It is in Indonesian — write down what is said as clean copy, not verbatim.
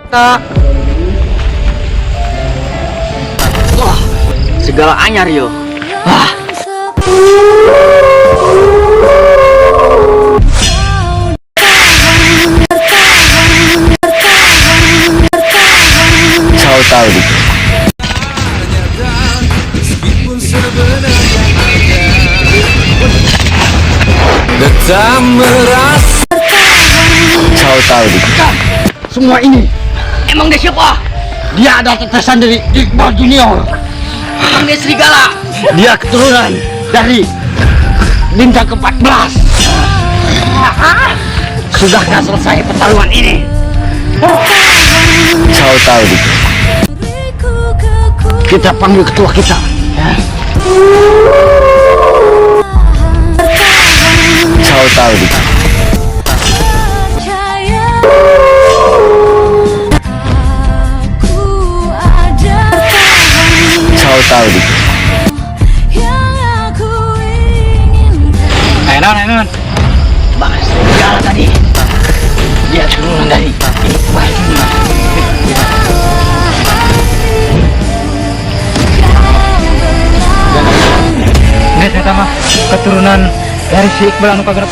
Kak. Wah, segala anyar yo. Wah. Tahu gitu. Tahu gitu. Semua ini emang dia siapa? Dia ada tetesan dari Iqbal Junior. Emang dia serigala. Dia keturunan dari bintang ke-14. Sudahkah selesai pertarungan ini? Tahu gitu. Kita panggil ketua kita ya. Tahu gitu. Tahu gitu. Enak. Bahas segala tadi. Dia turunan dari Iqbal Junior. Ternyata mah keturunan dari si Iqbal anu kagak